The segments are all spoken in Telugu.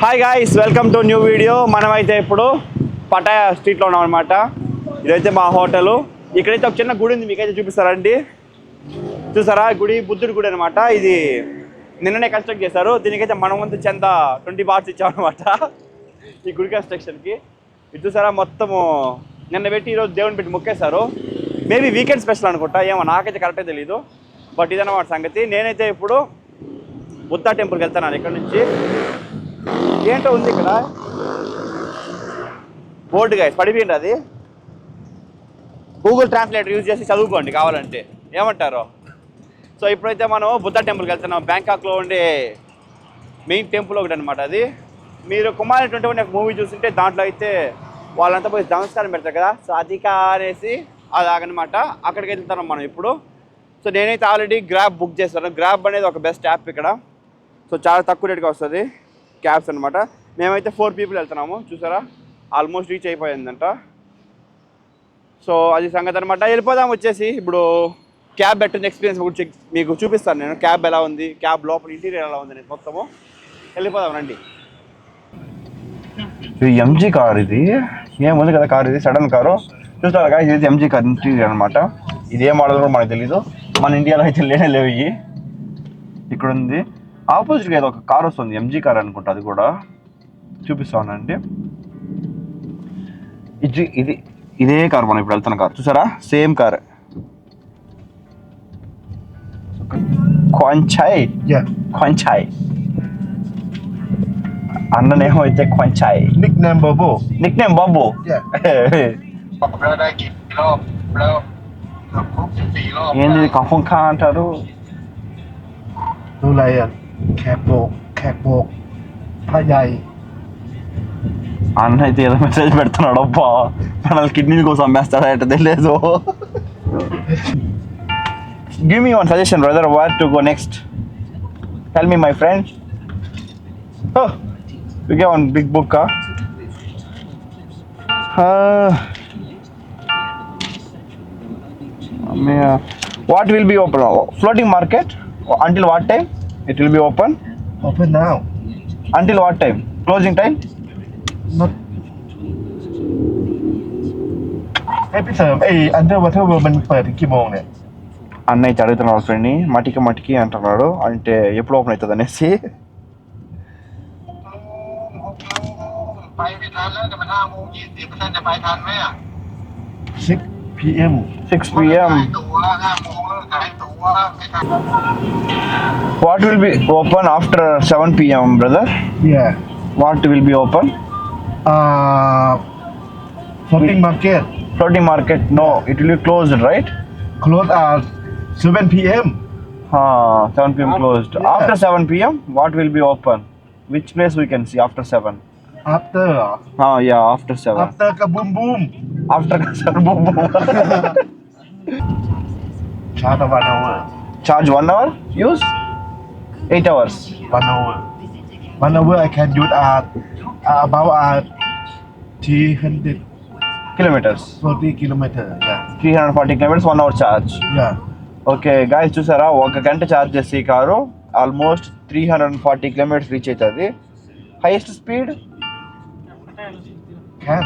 Hi guys, welcome to new video. మనమైతే ఇప్పుడు పటాయా స్ట్రీట్లో ఉన్నాం అనమాట. ఇదైతే మా హోటల్. ఇక్కడైతే ఒక చిన్న గుడి ఉంది, మీకైతే చూపిస్తారండి. చూసారా, గుడి బుద్ధుడి గుడి అనమాట. ఇది నిన్ననే కన్స్ట్రక్ట్ చేశారు. దీనికైతే మనం వంతు చందా 20 బాట్స్ ఇచ్చామన్నమాట ఈ గుడి కన్స్ట్రక్షన్కి. ఇది చూసారా, మొత్తము నిన్న పెట్టి ఈరోజు దేవుని పెట్టి మొక్కేశారు. మేబీ వీకెండ్ స్పెషల్ అనుకుంటా, ఏమో నాకైతే కరెక్టే తెలీదు. బట్ ఇదన్నమాట సంగతి. నేనైతే ఇప్పుడు బుద్ధా టెంపుల్కి వెళ్తున్నాను. ఇక్కడ నుంచి ఏంటో ఉంది ఇక్కడ బోర్డు గాయస్, పడిపోయింది. అది గూగుల్ ట్రాన్స్లేటర్ యూజ్ చేసి చదువుకోండి కావాలంటే, ఏమంటారు. సో ఇప్పుడైతే మనం బుద్ధా టెంపుల్కి వెళ్తున్నాం. బ్యాంకాక్లో ఉండే మెయిన్ టెంపుల్ ఒకటి అనమాట. అది మీరు కుమారి 21 మూవీ చూస్తుంటే దాంట్లో అయితే వాళ్ళంతా పోయి నమస్కారం పెడతారు కదా, సో అది అనేసి అలాగనమాట. అక్కడికి వెళ్తున్నాం మనం ఇప్పుడు. సో నేనైతే ఆల్రెడీ గ్రాబ్ బుక్ చేస్తాను. గ్రాబ్ అనేది ఒక బెస్ట్ యాప్ ఇక్కడ. సో చాలా తక్కువ రేట్గా వస్తుంది క్యాబ్స్ అనమాట. మేమైతే 4 పీపుల్ వెళ్తున్నాము. చూసారా, ఆల్మోస్ట్ రీచ్ అయిపోయిందంట. సో అది సంగతి అనమాట. వెళ్ళిపోదాం వచ్చేసి. ఇప్పుడు క్యాబ్ పెట్టిన ఎక్స్పీరియన్స్ కూడా మీకు చూపిస్తాను నేను. క్యాబ్ ఎలా ఉంది, క్యాబ్ లోపల ఇంటీరియర్ ఎలా ఉంది అనేది మొత్తము. వెళ్ళిపోదాం రండి. ఇది ఎంజీ కార్. ఇది ఏముంది కదా కార్, ఇది సడన్ కారు. చూస్తారా గాయ్స్, ఇది ఎంజీ కార్ ఇంటీరియర్ అనమాట. ఇది ఏ మోడల్ కూడా మనకు తెలీదు. మన ఇండియాలో అయితే లేవు ఇవి. ఇక్కడ ఉంది ఆపోజిట్గా ఏదో ఒక కార్ వస్తుంది, ఎంజీ కార్ అనుకుంటా. అది కూడా చూపిస్తానండి. ఇదే కార్ మనం ఇప్పుడు వెళ్తున్న కార్. చూసారా, సేమ్ కార్. కొంచాయ్ అన్ననేమో అయితే కొంచాయ్. నిక్ నేమ్ బాబు. ఏంది కఫంకా అంటారు.ดูอะไรอ่ะแขกโบกผ้าใหญ่ అన్న అయితే ఏదో మెసేజ్ పెడుతున్నాడు. అబ్బా, మనల్ని కిడ్నీల కోసం అమ్మేస్తాడా అంటే తెలియదు. Give me one suggestion brother, where to go next. Tell me my friend. You get one big book. What will be open? Floating market. Until what time it will be open? Open now. Until what time? Closing time? Not. พี่เสริมUnderwater World มันเปิดถึงกี่โมงเนี่ยఅన్నయ్య అడుగుతున్నాడు ఫ్రెండ్ని. మటికి అంటున్నాడు. అంటే ఎప్పుడు ఓపెన్ అవుతుంది అనేసి.ไปไม่ทันแล้วแต่มัน5:20จะไปทันไหมอ่ะ 6 p.m. 6 p.m. ตัว5 โมงแล้วขายตัวไม่ทัน What will be open after 7 p.m. brother? Yeah. What will be open? Floating market. Floating market. No, it will be closed, right? Close at 7 p.m. 7 p.m. closed. Yeah. After 7 p.m. what will be open? Which place we can see after 7? After. Yeah, after 7. After kaboom boom. After boom. Charge 1 hour. Charge 1 hour? Use 8 hours. 1 hour. 1 hour I can use about 340 Kilometers. kilometers. Yeah. 340 kilometers, 1 hour charge. Yeah. Okay guys, చూసారా, 1 గంట ఛార్జ్ చేసి ఈ కారు ఆల్మోస్ట్ 340 కిలోమీటర్స్ రీచ్ అవుతుంది. Highest speed Can.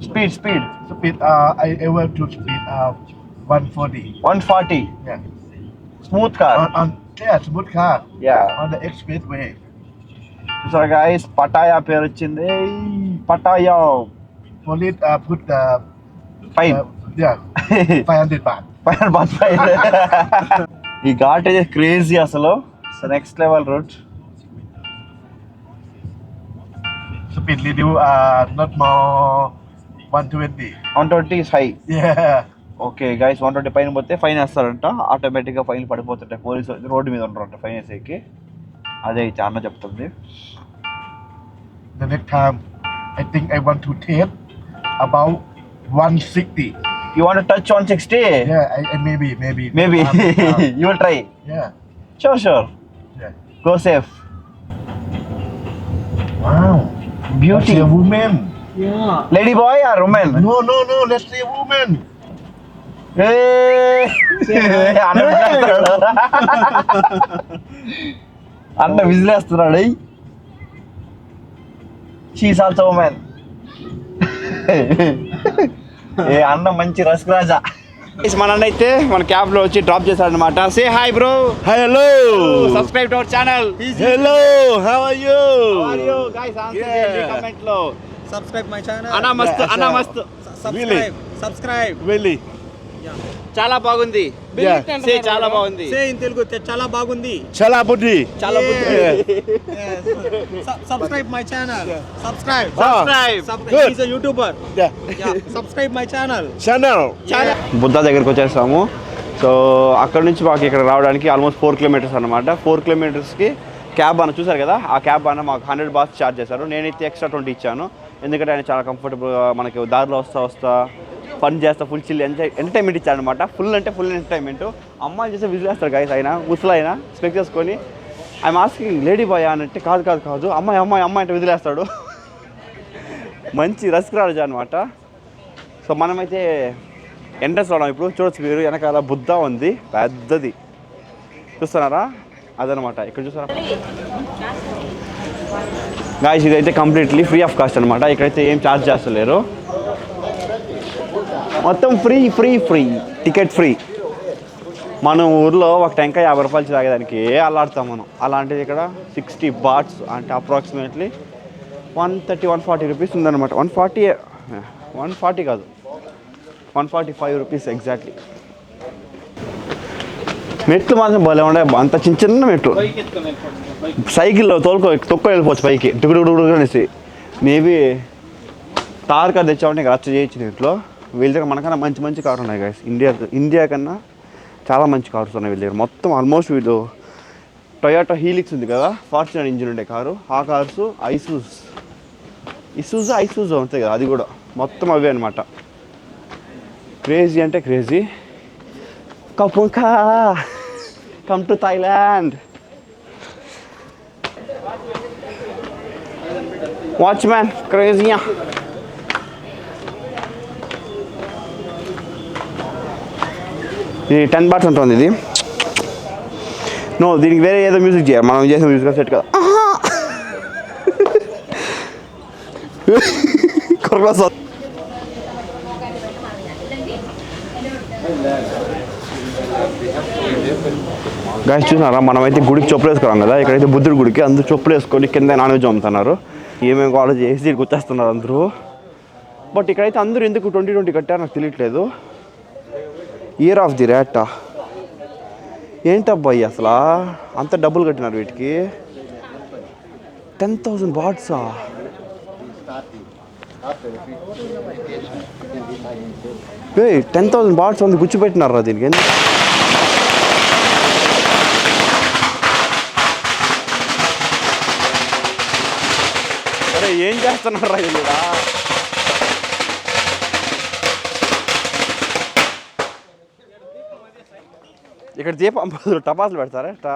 Speed I able to speed 140. 140. Yeah. Smooth car. On smooth car. Yeah. On the expressway. చూసారా గాయ్స్, పటాయా పేరు వచ్చింది. Pattaya. Police put the fine. yeah 500 baht. Fine. ఈ ఘాట్ అయితే క్రేజీ అసలు. Next level route. Speed reduce not more 120. 120 is high. Yeah. Okay guys, 120 పైన పోతే ఫైన్ వేస్తారంట. ఆటోమేటిక్గా ఫైన్ పడిపోతుంటాయి. పోలీసు రోడ్డు మీద ఉంటారంట ఫైన్ వేసేకి. అదే అయితే అన్న చెప్తుంది. The next time I think I want to take about 160. You want to touch 160? Yeah, I maybe. You will try. Yeah. Sure. Yeah. Go safe. Wow. Beauty. Let's see a woman. Yeah. Lady boy or woman? No. Let's see a woman. అన్న విజిలేస్తున్నాడు. She's also woman. ఏ అన్న మంచి రసరాజా. మన అన్న అయితే మన క్యాబ్ లో వచ్చి డ్రాప్ చేశాడు అనమాట. Say hi bro. Hello. Subscribe to our channel. Hello. How are you? Guys answer చేయండి కామెంట్ లో. Subscribe my channel. అన్నా మస్తు అన్నా మస్తు. Subscribe. Really? చాలా బాగుంది. సే చాలా బాగుంది. Say in Telugu chala bagundi. చాలా బుద్ధి. చాలా బుద్ధి. Subscribe my channel. Subscribe. Subscribe. He's a YouTuber. Yeah. Subscribe my channel. Channel. Buddha దగ్గరికి వచ్చేసాము. సో అక్కడ నుంచి మాకు ఇక్కడ రావడానికి ఆల్మోస్ట్ 4 కిలోమీటర్స్ అనమాట. 4 కిలోమీటర్స్కి క్యాబ్ అన్న చూసారు కదా, ఆ క్యాబ్ అన్న మాకు 100 బాత్ ఛార్జ్ చేశారు. నేనైతే ఎక్స్ట్రా 20 ఇచ్చాను. ఎందుకంటే ఆయన చాలా కంఫర్టబుల్గా మనకి దారిలో వస్తా ఫన్ చేస్తా ఫుల్ చిల్ ఎంటర్టైన్మెంట్ ఇచ్చాడు అనమాట. ఫుల్ అంటే ఫుల్ ఎంటర్టైన్మెంట్. అమ్మాయిలు చేస్తే విజిలేస్తారు గైస్. ఆయన ముసలు అయినా స్పెక్ట్ చేసుకొని ఐఎమ్ ఆస్కింగ్ లేడీ బాయ్ అని అంటే కాదు అమ్మాయి అంటే విదిలేస్తాడు. మంచి రసరాజు అనమాట. సో మనమైతే ఎంట్రన్స్ రావడం ఇప్పుడు చూడొచ్చు మీరు. వెనకాల బుద్ధ ఉంది పెద్దది, చూస్తున్నారా? అదనమాట. ఇక్కడ చూసారా గాయస్, ఇదైతే కంప్లీట్లీ ఫ్రీ ఆఫ్ కాస్ట్ అనమాట. ఇక్కడైతే ఏం ఛార్జ్ చేస్తలేరు, మొత్తం ఫ్రీ టికెట్ ఫ్రీ. మన ఊర్లో ఒక టెంకాయ 50 రూపాయలు తాగేదానికి అల్లాడుతాం మనం. అలాంటిది ఇక్కడ 60 బాట్స్ అంటే అప్రాక్సిమేట్లీ 140 రూపీస్ ఉందన్నమాట. 140 కాదు, 145 రూపీస్ ఎగ్జాక్ట్లీ. మెట్లు మాత్రం భలే ఉండే, అంత చిన్న మెట్లు. సైకిల్లో తొక్కు వెళ్ళిపోవచ్చు పైకి డుగుడు అనేసి. మేబీ తార్ కార్ తెచ్చామంటే ఇంకా రచ్చ చేయొచ్చు దీంట్లో. వీళ్ళ దగ్గర మనకన్నా మంచి కార్లు ఉన్నాయి గైస్. ఇండియా కన్నా చాలా మంచి కార్స్ ఉన్నాయి వీళ్ళ దగ్గర. మొత్తం ఆల్మోస్ట్ వీళ్ళు టొయోటా హీలిక్స్ ఉంది కదా, ఫార్చునర్ ఇంజిన్ ఉండే కారు, ఆ కార్స్, ఐసూజు ఉంటాయి కదా, అది కూడా మొత్తం అవే అనమాట. క్రేజీ అంటే crazy. Come to Thailand. Watchman క్రేజీయా. ఇది 10 బాట్స్ ఉంటుంది ఇది. నో, దీనికి వేరే ఏదో మ్యూజిక్ చేయాలి, మనం చేసే మ్యూజిక్ సెట్ కదా. గాయస్ చూసినారా, మనమైతే గుడికి చెప్పులు వేసుకున్నాం కదా, ఇక్కడైతే బుద్ధుడి గుడికి అందరూ చెప్పులు వేసుకొని కింద నాన్ వెజ్ అమ్ముతున్నారు. ఏమేమి కాలేజ్ చేసి దీనికి వచ్చేస్తున్నారు అందరూ. బట్ ఇక్కడైతే అందరూ ఎందుకు 2020 కట్టారో నాకు తెలియట్లేదు. ఇయర్ ఆఫ్ ది ర్యాటా ఏంటబ్బాయి అసలు అంత డబ్బులు కట్టినారు వీటికి. 10,000 బాట్సా? ఏ 10,000 బాట్స్ ఉంది, గుచ్చిపెట్టినారా దీనికి? అరే ఏం చేస్తున్నారా ఇది? ఇక్కడ దీపం టపాసులు పెడతారా ఎట్లా?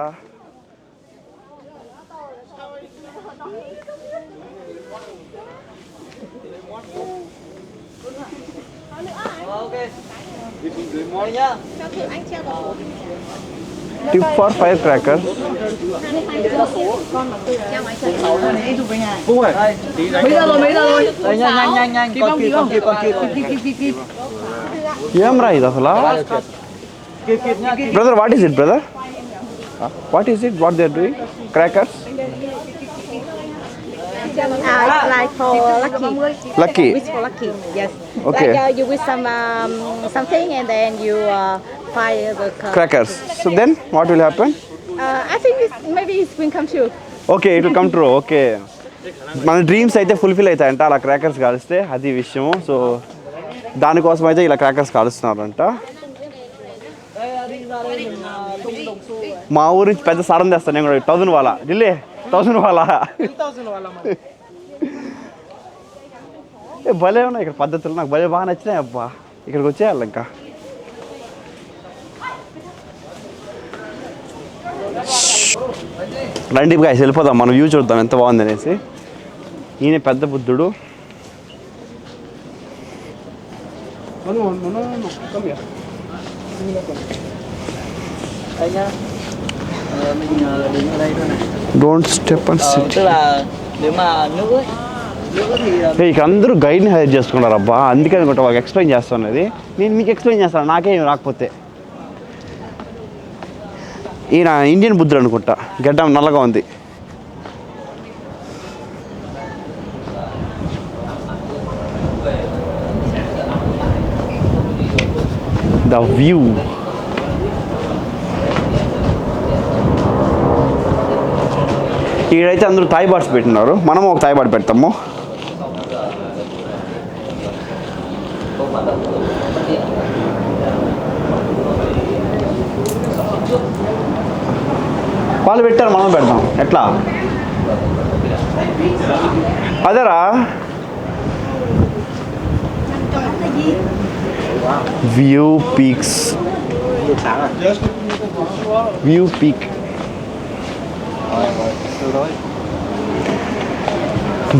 Tip for firecrackers. ఏం రా ఇది అసలు? Brother, what is it, brother? What is it? What they are doing? Crackers? It's like for lucky. Lucky. Wish for lucky. Yes. Okay. Like you wish something and then you fire the Crackers. So then, what will happen? I think maybe it will come true. Okay, it will come true. Okay. మన డ్రీమ్స్ అయితే ఫుల్ఫిల్ అవుతాయంట అలా క్రాకర్స్ కాలిస్తే, అది విషయము. సో దానికోసం అయితే ఇలా క్రాకర్స్ కాలుస్తున్నారంట. మా ఊరి నుంచి పెద్ద సరం తెస్తాను నేను కూడా. 1000 వాళ్ళ ఢిల్లీ 1000 వాళ్ళ భలే ఉన్నాయి ఇక్కడ పద్ధతులు. నాకు భలే బాగా నచ్చినాయి అబ్బా. ఇక్కడికి వచ్చేయాలి ఇంకా. రండి గాయ్స్ వెళ్ళిపోదాం, మనం వ్యూ చూద్దాం ఎంత బాగుంది అనేసి. ఈయన పెద్ద బుద్ధుడు. Mình đứng ở đây thôi này. Don't step on Tức là nếu mà nước ấy ఇక అందరూ గైడ్ని హైర్ చేసుకున్నారు అబ్బా, అందుకే అనుకుంటా వాళ్ళకి ఎక్స్ప్లెయిన్ చేస్తున్నది. నేను మీకు ఎక్స్ప్లెయిన్ చేస్తాను, నాకేం రాకపోతే. ఈయన ఇండియన్ బుద్ధుడు అనుకుంటా, గడ్డం నల్లగా ఉంది. The view. ఈడైతే అందరూ థాయ్ బాట్స్ పెట్టినారు, మనము ఒక థాయ్ బాట్ పెడతాము. వాళ్ళు పెట్టారు, మనం పెడతాం. ఎట్లా అదేరా? View peaks, view peak.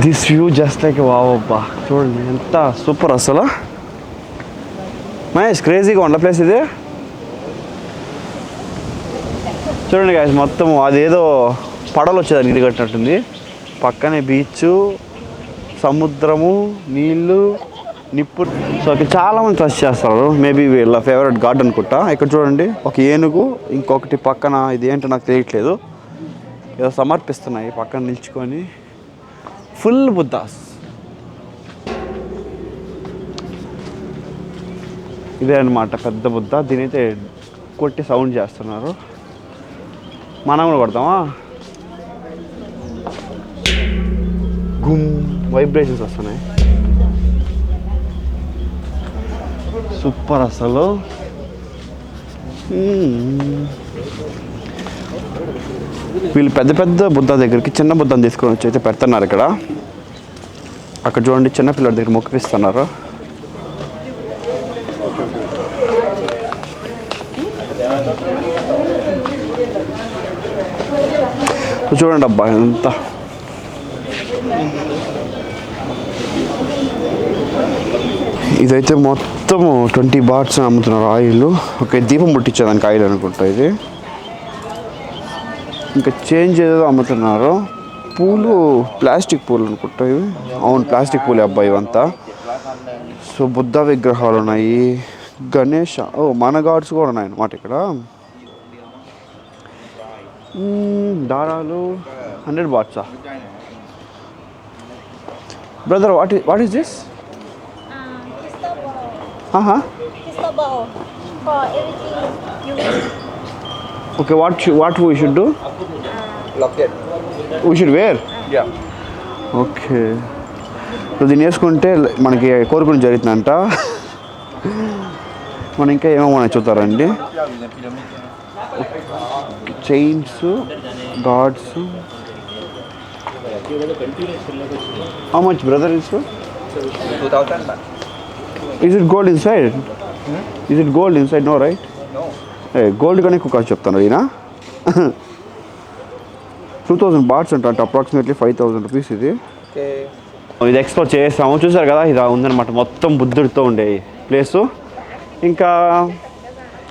This view just like wow అబ్బా, చూడండి ఎంత సూపర్ అసలు. మహేష్ క్రేజీగా ఉండ ప్లేస్ ఇది. చూడండి గాయస్, మొత్తం అదేదో పడవలు వచ్చేదాన్ని ఇది కట్టినట్టుంది. పక్కనే బీచ్, సముద్రము, నీళ్ళు, నిప్పు. సో ఇక్కడ చాలామంది ట్రస్ట్ చేస్తారు, మేబీ వీళ్ళ ఫేవరెట్ గాడ్ అనుకుంటా. ఇక్కడ చూడండి ఒక ఏనుగు, ఇంకొకటి పక్కన ఇది ఏంటో నాకు తెలియట్లేదు, ఏదో సమర్పిస్తున్నాయి పక్కన నిల్చుకొని. ఫుల్ బుద్ధాస్. ఇదే అనమాట పెద్ద బుద్ధ. దీనైతే కొట్టి సౌండ్ చేస్తున్నారు, మనం కూడా కొడతామా? గుమ్ వైబ్రేషన్స్ వస్తున్నాయి. సూపర్ అసలు. వీళ్ళు పెద్ద పెద్ద బుద్ధ దగ్గరికి చిన్న బుద్ధని తీసుకొని వచ్చి అయితే పెడుతున్నారు ఇక్కడ. అక్కడ చూడండి చిన్న పిల్లల దగ్గర మొక్కిపిస్తున్నారు. చూడండి అబ్బా ఎంత. ఇదైతే మొత్తము 20 బాట్స్ అమ్ముతున్నారు ఆయిల్. ఒక దీపం ముట్టించేదానికి ఆయిల్ అనుకుంటా ఇది. ఇంకా చేంజ్ ఏదో అమ్ముతున్నారు. పూలు ప్లాస్టిక్ పూలు అనుకుంటా ఇవి. అవును ప్లాస్టిక్ పూలే అబ్బా ఇవంతా. సో బుద్ధ విగ్రహాలు ఉన్నాయి, గణేష్, మన గాడ్స్ కూడా ఉన్నాయి అన్నమాట ఇక్కడ. దారాలు 100 బాట్సా? Brother what is this? Crystal ball for everything you wish. Okay, what we should do? Locket. We should wear? Yeah. Okay. So దీన్ని వేసుకుంటే మనకి కోరుకుని జరుగుతుందంట. మనం ఇంకా ఏమేమో చూస్తారండి. Chains, gods. How much brother is? 2000. Is it gold inside? Is it gold inside? No, right? No. Gold కానీ ఎక్కువ కాస్ట్ చెప్తాను ఈయన. 2000 బాట్స్ అంటే అప్రాక్సిమేట్లీ 5000 రూపీస్ ఇది. ఇది ఎక్స్ప్లోర్ చేస్తాము. చూసారు కదా, ఇది ఉందన్నమాట మొత్తం బుద్ధుడితో ఉండే ప్లేసు. ఇంకా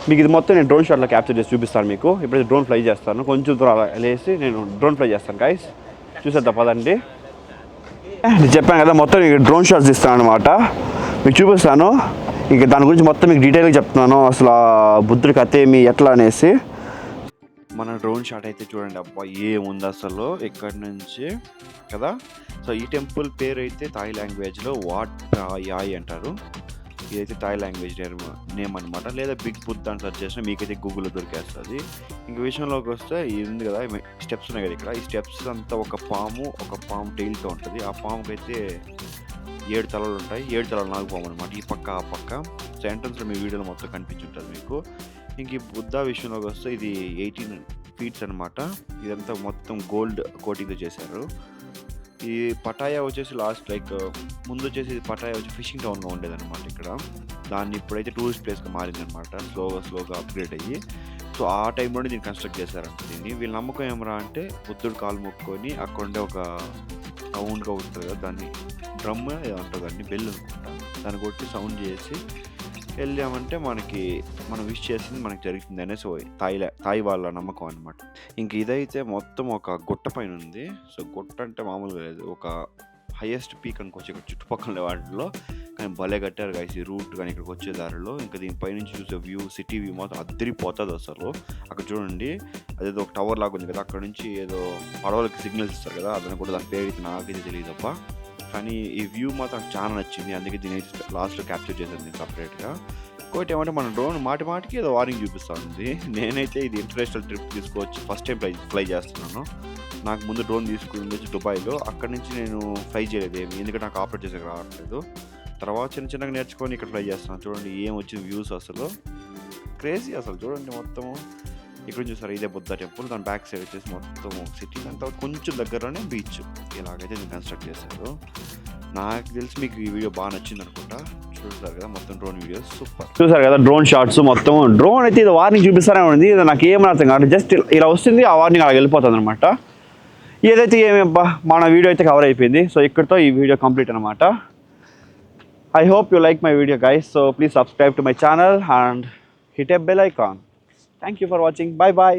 మీకు ఇది మొత్తం నేను డ్రోన్ షాట్లో క్యాప్చర్ చేసి చూపిస్తాను మీకు. ఇప్పుడైతే డ్రోన్ ఫ్లై చేస్తాను, కొంచెం దూరం వెళ్ళేసి నేను డ్రోన్ ఫ్లై చేస్తాను గైస్. చూసేద్దాం పదండి. నేను చెప్పాను కదా మొత్తం మీకు డ్రోన్ షాట్స్ ఇస్తాను అనమాట, మీకు చూపిస్తాను. ఇంకా దాని గురించి మొత్తం మీకు డీటెయిల్గా చెప్తున్నాను, అసలు ఆ బుద్ధుడి కథ ఏమి ఎట్లా అనేసి. మన డ్రోన్ షాట్ అయితే చూడండి అబ్బా ఏముంది అసలు ఇక్కడ నుంచి కదా. సో ఈ టెంపుల్ పేరు అయితే థాయ్ లాంగ్వేజ్లో వాట్ యాయ్ అంటారు. ఇదైతే థాయ్ లాంగ్వేజ్ నేమ్ అనమాట, లేదా బిగ్ బుద్ధ అని సెర్చ్ చేసినా మీకైతే గూగుల్లో దొరికేస్తుంది. ఇంక విషయంలోకి వస్తే ఇది ఉంది కదా, స్టెప్స్ ఉన్నాయి కదా ఇక్కడ. ఈ స్టెప్స్ అంతా ఒక పాము టైల్తో ఉంటుంది. ఆ పాముకి అయితే 7 తలలు ఉంటాయి. 7 తలలు నాగుపాము అనమాట, ఈ పక్క ఆ పక్క. సో ఎంట్రన్స్లో మీ వీడియోలో మొత్తం కనిపించుంటుంది మీకు. ఇంక ఈ బుద్ధ విషయంలోకి వస్తే ఇది 18 ఫీట్స్ అనమాట. ఇదంతా మొత్తం గోల్డ్ కోటింగ్తో చేశారు. ఈ పటాయా వచ్చేసి లాస్ట్ ముందు వచ్చేసి పటాయా వచ్చి ఫిషింగ్ టౌన్గా ఉండేదన్నమాట ఇక్కడ. దాన్ని ఇప్పుడైతే టూరిస్ట్ ప్లేస్గా మారిందనమాట, స్లోగా అప్గ్రేడ్ అయ్యి. సో ఆ టైంలోనే దీన్ని కన్స్ట్రక్ట్ చేశారంట. దీన్ని వీళ్ళ నమ్మకం ఏమరా అంటే బుద్ధుడు కాలు మొక్కుకొని అక్కడుండే ఒక రౌండ్గా ఉంటుంది కదా, దాన్ని డ్రమ్ ఏదో దాన్ని బెల్ అనుకుంటా, దాన్ని కొట్టి సౌండ్ చేసి వెళ్ళామంటే మనం విష్ చేసింది మనకి జరుగుతుంది అనేసి థాయ్ వాళ్ళ నమ్మకం అనమాట. ఇంక ఇదైతే మొత్తం ఒక గుట్ట పైన ఉంది. సో గుట్ట అంటే మామూలుగా లేదు, ఒక హైయెస్ట్ పీక్ అనుకోవచ్చు ఇక్కడ చుట్టుపక్కల వాటిలో. కానీ భలే కట్టారు గైస్ ఈ రూట్ కానీ ఇక్కడికి వచ్చే దారిలో. ఇంకా దీనిపై నుంచి చూసే వ్యూ, సిటీ వ్యూ మాత్రం అద్దరిపోతుంది అసలు. అక్కడ చూడండి అదేదో ఒక టవర్ లాగా ఉంది కదా, అక్కడ నుంచి ఏదో పడవలకి సిగ్నల్స్ ఇస్తారు కదా, అదని కూడా దాని పేరు నాకైతే తెలియదు తప్ప. కానీ ఈ వ్యూ మాత్రం చాలా నచ్చింది, అందుకే దీని లాస్ట్లో క్యాప్చర్ చేశాను నేను సపరేట్గా. ఇంకోటి ఏమంటే మన డ్రోన్ మాటికి ఏదో వార్నింగ్ చూపిస్తూ ఉంది. నేనైతే ఇది ఇంటర్నేషనల్ ట్రిప్ తీసుకోవచ్చు, ఫస్ట్ టైం ఫ్లై చేస్తున్నాను. నాకు ముందు డ్రోన్ తీసుకుని వచ్చి దుబాయ్లో, అక్కడి నుంచి నేను ఫ్లై చేయలేదు ఏమి, ఎందుకంటే నాకు ఆపరేట్ చేసేకి రావట్లేదు. తర్వాత చిన్నగా నేర్చుకొని ఇక్కడ ఫ్లై చేస్తున్నాను. చూడండి ఏం వచ్చింది వ్యూస్, అసలు క్రేజీ అసలు. చూడండి మొత్తము ఇక్కడ చూసారు ఇదే బుద్ధ టెంపుల్, దాని బ్యాక్ సైడ్ వచ్చేసి మొత్తం సిటీ అంతా కొంచెం దగ్గరలోనే బీచ్. ఇలాగైతే నేను కన్స్ట్రక్ట్ చేశారు. నాకు తెలిసి మీకు ఈ వీడియో బాగా నచ్చింది అనుకుంటా. చూసారు కదా మొత్తం డ్రోన్ వీడియోస్ సూపర్. చూసారు కదా డ్రోన్ షాట్స్ మొత్తం. డ్రోన్ అయితే ఇది వార్నింగ్ చూపిస్తానే ఉంది, ఇది నాకు ఏమని అర్థం కాదు. జస్ట్ ఇలా వస్తుంది, ఆ వార్నింగ్ అలా వెళ్ళిపోతుంది అనమాట. ఏదైతే ఏమబ్బా మన వీడియో అయితే కవర్ అయిపోయింది. సో ఇక్కడితో ఈ వీడియో కంప్లీట్ అనమాట. I hope you like my video guys, so please subscribe to my channel and hit a bell icon. Thank you for watching. Bye bye.